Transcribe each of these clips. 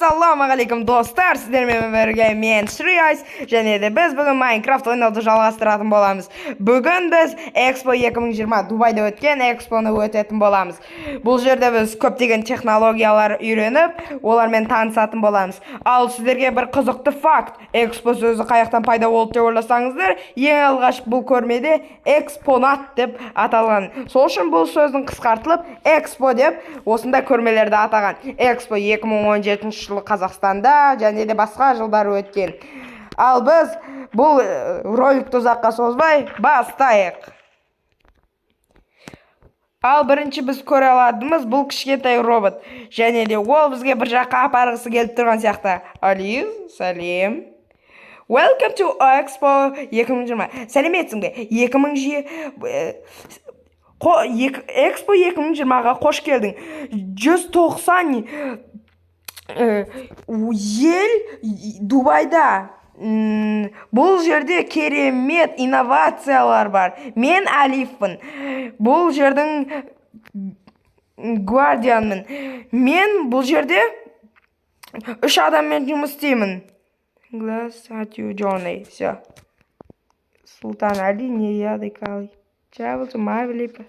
Ассалаумағалейкум достар, сіздермен бірге мен Шриайс, және де біз бүгін Майнкрафт ойнауды жалғастыратын боламыз. Бүгін біз Экспо 2020 Дубайда өткен Экспоны өтетін боламыз. Бұл жерде біз көптеген технологиялар үйреніп, олармен танысатын боламыз. Ал сіздерге бір қызықты факт: Экспо сөзі қаяқтан пайда болды деп ойласаңыздар, ең алғаш бұл көрмеде экспонат деп аталған. Сол үшін бұл сөздің қысқартылып Экспо деп осындай көрмелерді атаған. Экспо 2017 жылы Қазақстанда және де басқа жылдар өткен. Ал біз бұл роликті ұзаққа созбай бастайық. Ал бірінші біз көре аладымыз бұл кішкентай робот. Және де ол бізге бір жаққа апарғысы келіп тұрған сияқты. Ализ, сәлем. Welcome to Expo 2020. Сәлеметсің бе? Экспо 2020-ға қош келдің. 190 ел Дубайда. Бұл жерде керемет инновациялар бар. Мен Алифпін. Бұл жердің гвардианмын. Мен бұл жерде 3 адаммен жұмыс істеймін. Glass at you, Johnny. Все. Султан Али, не я декали. Travel to my village.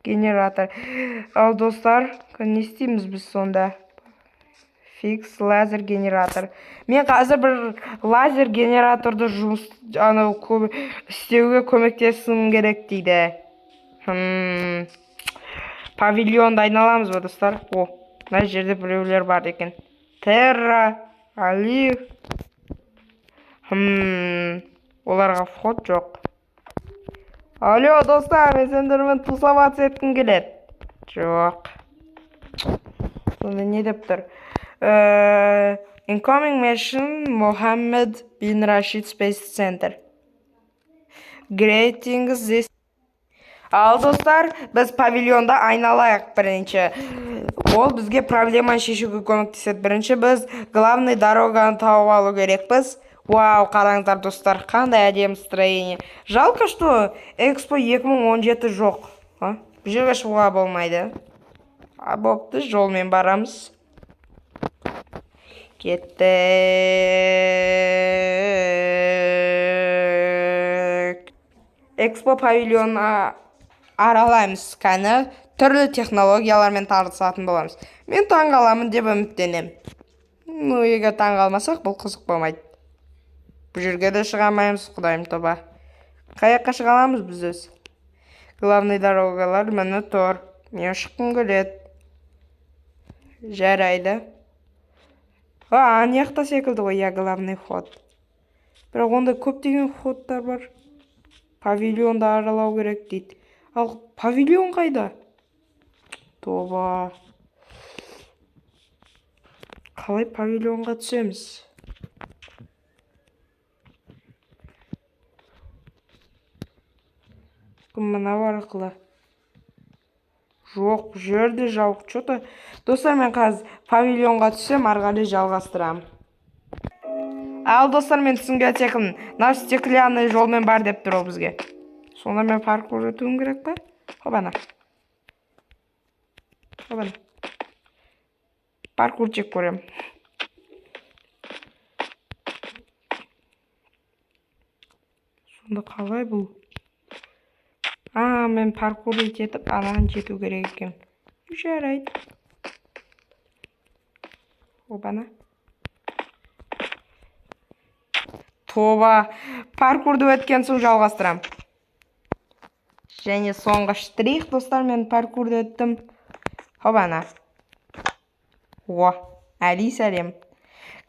Генератор. Ал достар, не істейміз біз сонда? Fix лазер генератор. Мен қазір бір лазер генераторды істеуге көмектесуім керек дейді. Павильонды айналамыз ба достар? Мына жерде біреулер бар екен. Терра, Алиф. Оларға вход жоқ. Алло, достар, мен сендермен тусоваться еткім келеді. Жоқ. Сонда не деп тұр? Incoming mission Mohammed bin Rashid Space Center. Greetings this. Ал достар, біз павильонда айналайық бірінші. Ол бізге проблеманы шешуге көмектеседі. Бірінші біз главный дороганы тауып алу керекпіз. Вау, қараңыздар достар, қандай әдемі строение. Жалко, что Экспо 2017 жоқ. Бұл жерге шығуға болмайды. Бопты, жолмен барамыз. Кеттік. Экспо павильонына аралаймыз. Кәні түрлі технологиялармен танысатын боламыз. Мен таңғаламын деп үміттенем. Егер таңғалмасақ, бұл қызық болмайды. Бұл жерге де шығамаймыз, құдайым тоба. Қаяққа шығаламыз біз өз? Главный дорогалар мені тұр. Мен шыққым келеді. Жарайды. Анияқта секілді ғой, главный вход. Бірақ онда көптеген входтар бар. Павильонды аралау керек дейді. Ал павильон қайда? Тоба. Қалай павильонға түсеміз? Мынау арқылы. Жоқ, жерде жауық. Что-то достар, мен қазір павильонға түсем, арғали жалғастырам. Ал достар, мен түсінген секілін. Наш стеклянный жолмен бар деп тұр ол бізге. Сонда мен паркур өтуім керек па? Хобана. Паркурчик көрем. Сонда қалай бұл? Мен паркур етіп, анаған жету керек екен. Жарайды. Обана. Тоба. Паркурды өткен соң жалғастырам. Және соңғы штрих, достар, мен паркурды өттім. Обана. Али, сәлем.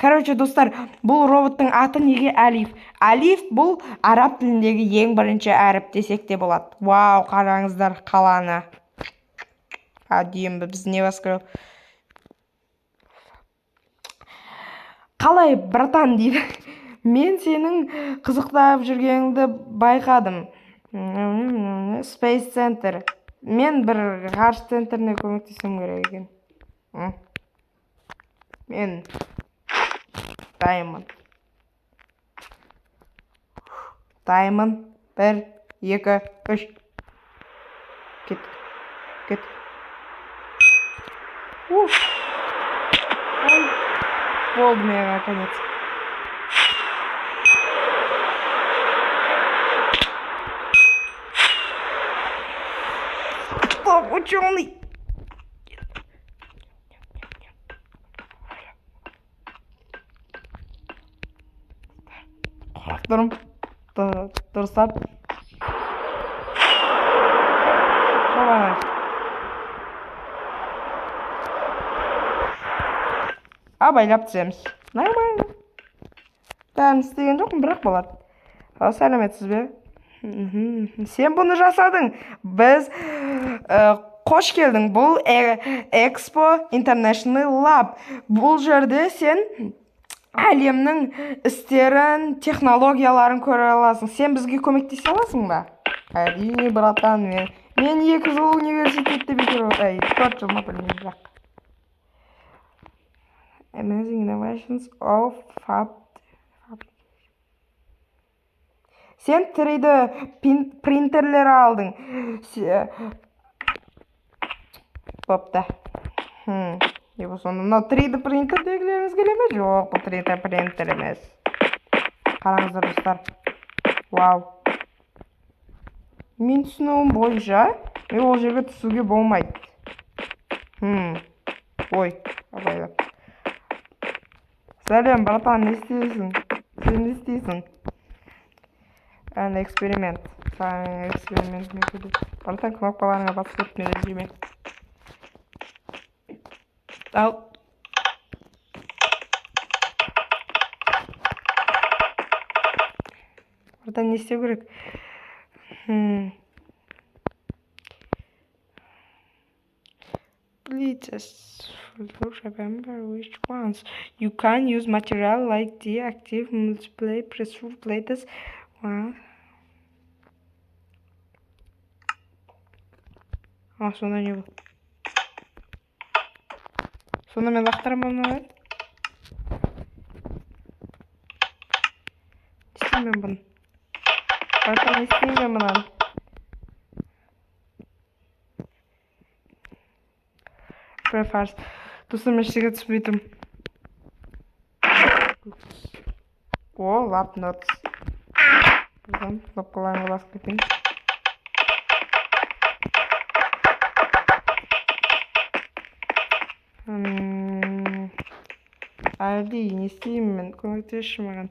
Короче, достар, бұл роботтың аты неге Алиф? Алиф бұл араб тіліндегі ең бірінші әріп десек те болады. Вау, қараңыздар қаланы. Әдемі, біз не басқару? Қалай, братан дейді. Мен сенің қызықтап жүргеніңді байқадым. Space Center. Мен бір ғарыш центріне көмектесем керек екен. Мен Diamond. 1, 2, 3. Кет. Ай, болды менің конец. Стоп, ученый! Durun. Dursak. Давай. Абайлап түсеміз. Нормально. Бәрін істеген жоқпын, бірақ болады. Сәлеметсіз бе? Сен бұны жасадың. Біз қош келдің. Бұл Expo International Lab. Бұл жерде сен әлемнің істерін, технологияларын көре аласың. Сен бізге көмектесе аласың ба? Әрине, братан, мен 2 жыл университетте бекер отырмын. 4 жыл ма білмеймін, бірақ. Amazing innovations of Fab. Сен 3D принтерлер алдың. Бопта. Сонда 3D принтер дегілеріңіз келе ме? Жоқ, бұл 3D принтер емес. Қараңыздар, достар. Вау. Мен түсінуім бойынша, ол жерге түсуге болмайды. Ой, абайлап. Сәлем, братан, не істейсің? Сен не істейсің? Эксперимент. Эксперимент не көдіп. Братан, кнопкаларыңа басып өтмеді жеме. Ал. Братан, не істеу керек? Please remember which ones. You can use material like the active multiplay pressure plates. Сонда не бұл? Сонда мен лақтырамын мұны? Істеймін бұны. Братан, істеймін мұнан. Префарс. Достар, мен ештеңе түспейтім. О, лап нотс. Бұдан кнопкаларыңа басып кетейін. Әлде, не істеймін? Көмектеші маған.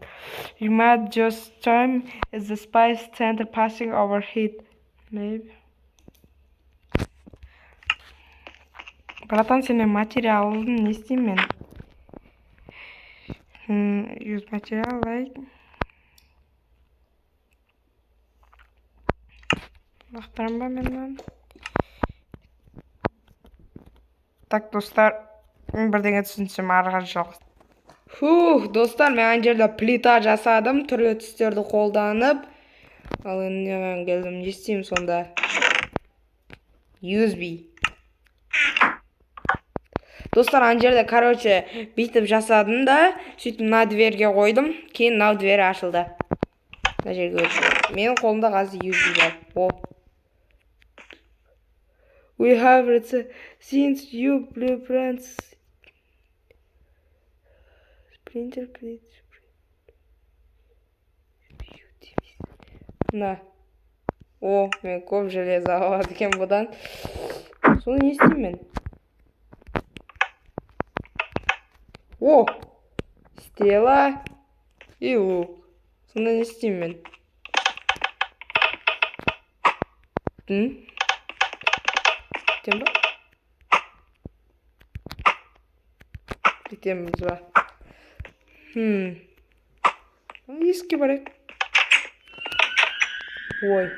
You might just time is the spice center passing overheat. Maybe. Братан, сен материалын не істеймін? Use material like. Лақтырам ба меннен? Так, достар, бірдеңе түсінсем арыға жоқ. Достар, мен ана жерде плита жасадым, түрлі түстерді қолданып. Ал енді мен келдім, не істеймін сонда? USB. Достар, ана жерде, короче, бүйтіп жасадым да, сөйтіп мына дверге қойдым, кейін мынау двері ашылды. Мына жерге өтті. Менің қолымда қазір USB бар. О. We have since you blueprints. Printer creates. На. О, мен көп железо алады екен бұдан. Соны не істеймін мен? О! Стрела и лук. Соны не істеймін мен? Кетем ба? Кетеміз ба? Еске барайық. Ой.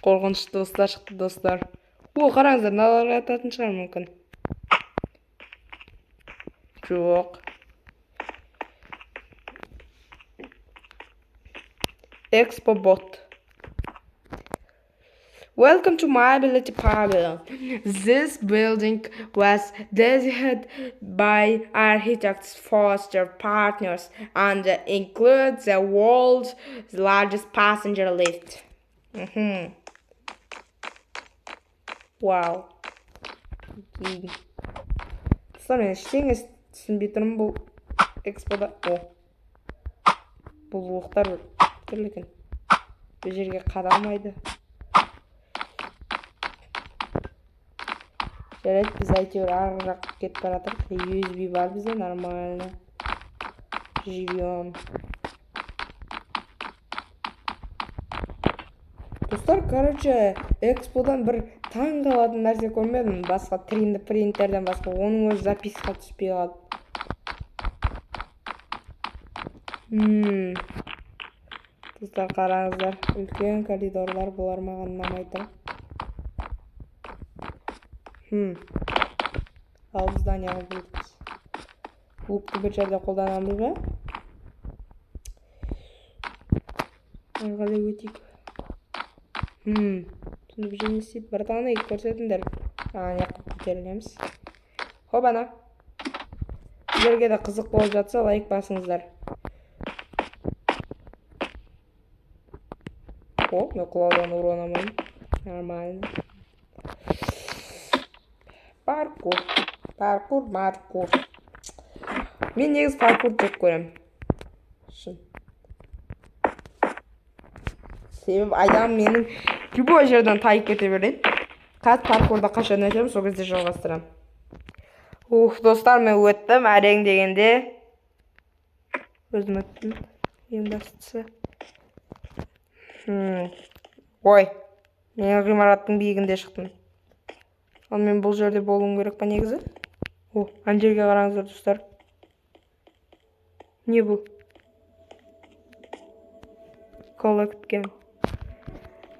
Қорқынышты достар шықты, достар. О, қараңыздар, мыналарға ататын шығар мүмкін. Жоқ. Expo bot. Welcome to my ability pavilion. This building was designed by architects Foster Partners and includes the world's largest passenger lift. Wow. Достар, мен ештеңе түсінбей тұрмын бұл экспода. Бұл оқтар түрлі екен. Бұл жерге қадалмайды. Жарайды, біз әйтеуір арғы жаққа кетіп бара жатырмық. USB бар бізде, нормально. Живем. Достар, короче, эксподан бір таң қалатын нәрсе көрмедім. Басқа 3D принтерден басқа оның өзі записқа түспей қалды. Достар, қараңыздар, үлкен коридорлар болар маған ұнамайды. Ал зданияға келдік. Лупты бір жерде қолданамыз ба? Қалай өтейік? Түнді бір жеріне істейді. Бір тағына көрсетіңдер. Не қып көтерілеміз. Хобана. Сіздерге де қызық болып жатса, лайк басыңыздар. Мен құлаудан уронамайым. Нормально. Паркур. Мен негіз паркур жек көрем. Шын. Себебі айдам менің любой жерден тайып кете береді. Қазір паркурда қашан өтемін, сол кезде жалғастырам. Достар, мен өттім, әрең дегенде. Өзім өттім. Ең бастысы. Ой, мен ғимараттың биігінде шықтым. Ал мен бұл жерде болуым керек па негізі? Ана жерге қараңыздар, достар. Не бұл? Collect game.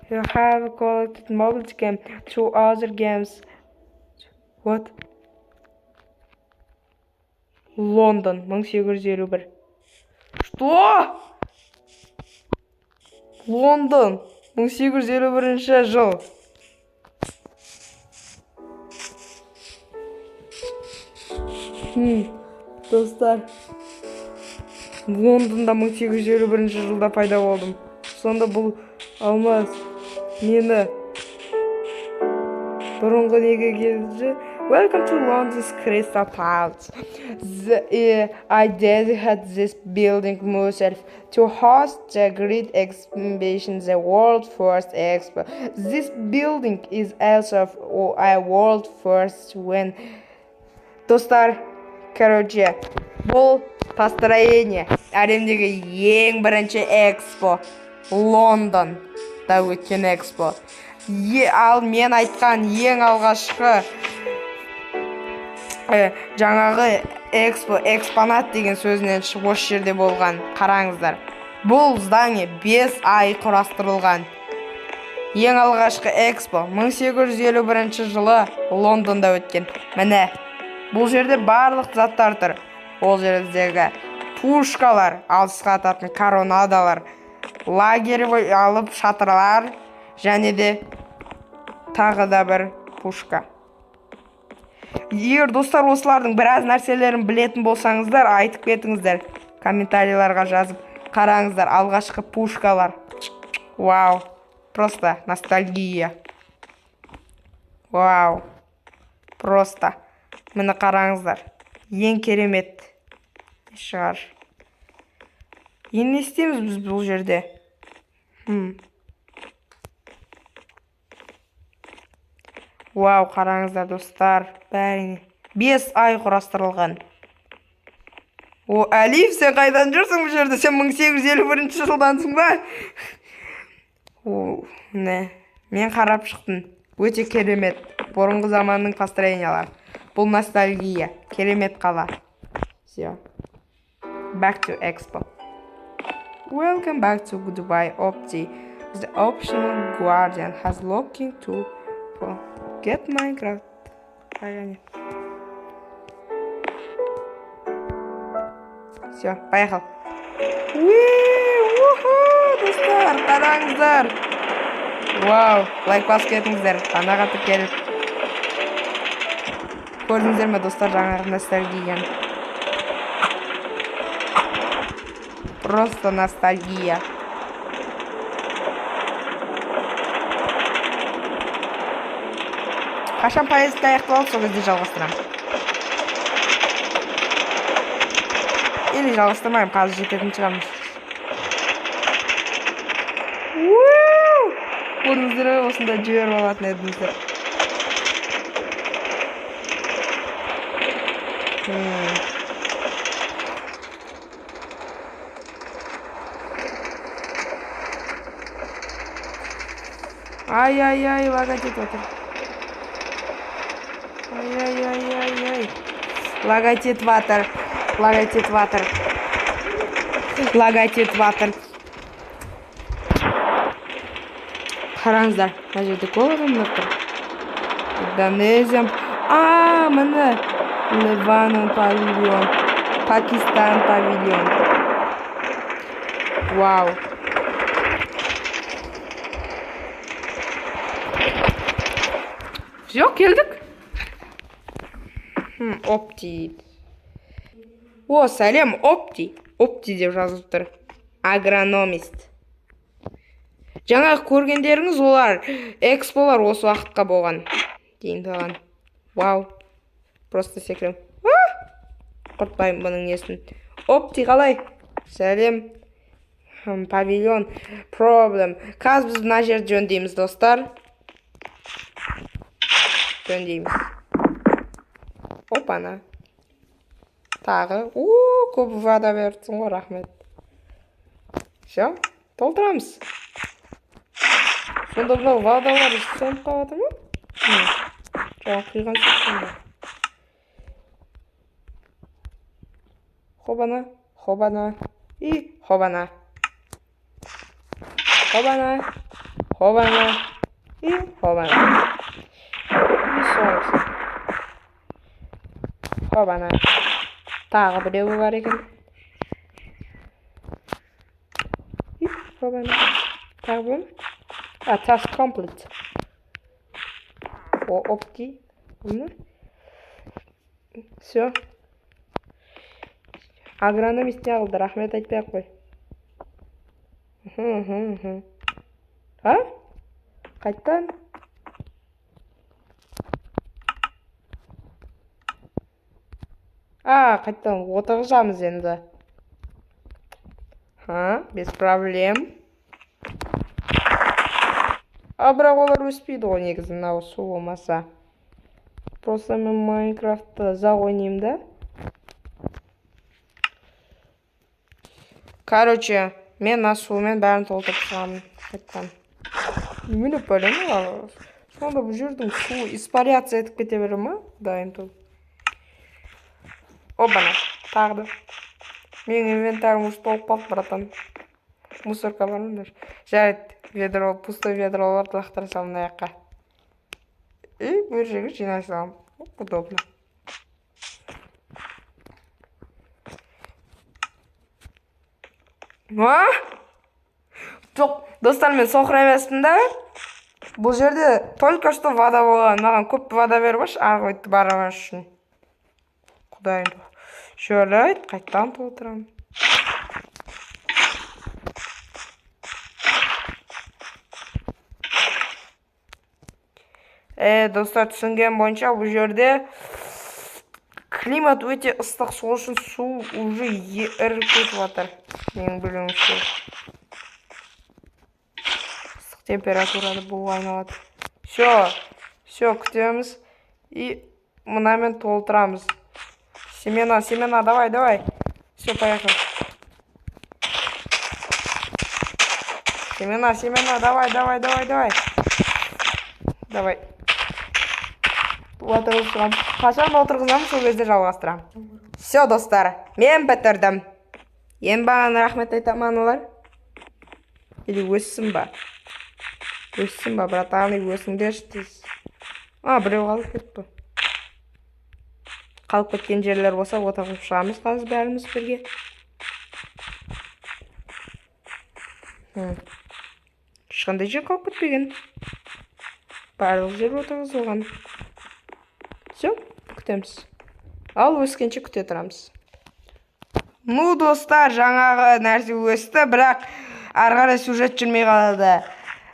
You have collected mobile game to other games. What? Лондон, 1851. Что? Лондон, 1851 жыл. Достар, Лондонда 1851 жылда пайда болдым. Сонда бұл алмаз мені бұрынғы неге келді? Welcome to London's Crystal Palace. I dedicated this building myself to host the great exhibition, the world first expo. This building is also a world first when... Достар, короче, бұл построение әлемдегі ең бірінші экспо. Лондонда өткен экспо. Ал мен айтқан ең алғашқы жаңағы экспонат деген сөзінен шығып осы жерде болған. Қараңыздар. Бұл здание 5 ай құрастырылған. Ең алғашқы экспо 1851 жылы Лондонда өткен. Міне, бұл жерде барлық заттар тұр. Ол жердегі пушкалар, алысқа ататын коронадалар, лагерь алып шатырлар, және де тағы да бір пушка. Егер достар осылардың біраз нәрселерін білетін болсаңыздар, айтып кетіңіздер. Комментарийларға жазып қараңыздар. Алғашқы пушкалар. Вау. Просто ностальгия. Вау. Просто. Мені қараңыздар. Ең керемет шығар. Енді не істейміз біз бұл жерде? Вау, қараңыздар достар. Бәріне 5 ай құрастырылған. Әлиф, сен қайдан жүрсің бұл жерде? Сен 1851 жылдансың ба? Мен қарап шықтым. Өте керемет. Бұрынғы заманның построениялары. Бұл ностальгия. Керемет қала. Все. Back to Expo. Welcome back to Dubai Opti. The optional guardian has looking to get Minecraft. Все, поехал. Достар, қараңыздар. Вау, лайк басып кетіңіздер. Анаға тіркеліп. Көрдіңіздер ме, достар, жаңағы ностальгияны? Просто ностальгия. Қашан поездка аяқталады, сол кезде жалғастырамын. жалғастырмаймын, қазір жететін шығамыз. Көрдіңіздер ме, осында жіберіп алатын едіңіздер. Ай, лагать етіп отыр. Ай. Лагать етіп атыр. Қараңыздар, мына жерде көп адамдар тұр. Индонезия. Міне. Ливан павильон. Пакистан павильон. Вау. Все, келдік. Опти. О, сәлем, Опти. Опти деп жазылып тұр. Агрономист. Жаңағы көргендеріңіз олар эксполар осы уақытқа болған. Дейін болған. Вау. Просто секрем. Құртпаймын бұның несін. Опти қалай? Сәлем. Павильон. Проблем. Қазір біз мына жерді жөндейміз, достар. Жөндейміз. Опана. Тағы. Көп вода бердісің ғой, рахмет. Все, толтырамыз. Сонда бұнау водалар сөніп қалады ма? Жаңа қиған сөйтсің. Хобана. И хобана. И хобана. И соңғысы. Хобана. Тағы біреуі бар екен. И хобана. Тағы бұл. Task complete. Опти. Все. Агрономист не алды, рахмет айтпай қой. Қайттан? Қайттан отырғызамыз енді. Без проблем. Бірақ олар өспейді ғой негізі, мынау су болмаса. Просто мен Майнкрафтты зақ ойнаймын да. Короче, мен мына сумен бәрін толтырып шығамын. Қайттан. Немене бөлемін ғой? Сонда бұл жердің су испаряция етіп кете бере ма? Дайын тұл. Обана, тағды. Менің инвентарым ұш толып қалды, братан. Мусорка бар ма? Жарайды. Ведро, пустой ведроларды лақтыра салым аяққа. И бір жерге жинай салам. Удобно. Жоқ, достар, мен соқыр емеспін да. Бұл жерде только что вода болған. Маған көп вода беріп арғы өтті барамаш үшін. Құдайын. Шөлейт, қайттан толтырам. Достар, түсінген бойынша бұл жерде климат өте ыстық, сол үшін су уже еріп кетіп жатыр. Менің білуімше. Ыстық температурада бұл айналады. Все, күтеміз. И мұнамен толтырамыз. Семена, давай. Все, поехали. Семена, давай. Давай. Отырғызам. Қашан отырғызам, сол кезде жалғастырам. Все, достар, мен бітірдім. Ең баған рахмет айтамын олар. Или өссін ба? Братаны, өсіңдерші тез. Біреу қалып кетті. Қалып кеткен жерлер болса, отырғып шығамыз қазір бәріміз бірге. Ешқандай жер қалып кетпеген. Барлық жер отырғызылған. Все, күтеміз. Ал өскенше күте тұрамыз. Достар, жаңағы нәрсе өсті, бірақ арғара сюжет жүрмей қалады.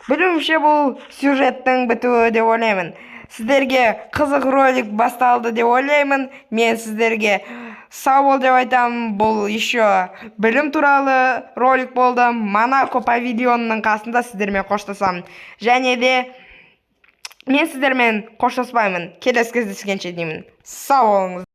Білуімше бұл сюжеттің бітуі деп ойлаймын. Сіздерге қызық ролик басталды деп ойлаймын. Мен сіздерге сау бол деп айтамын. Бұл еще білім туралы ролик болды. Монако павильонының қасында сіздермен қоштасамын. Және де мен сіздермен қоштаспаймын. Келесі кездескенше деймін. Сау болыңыз.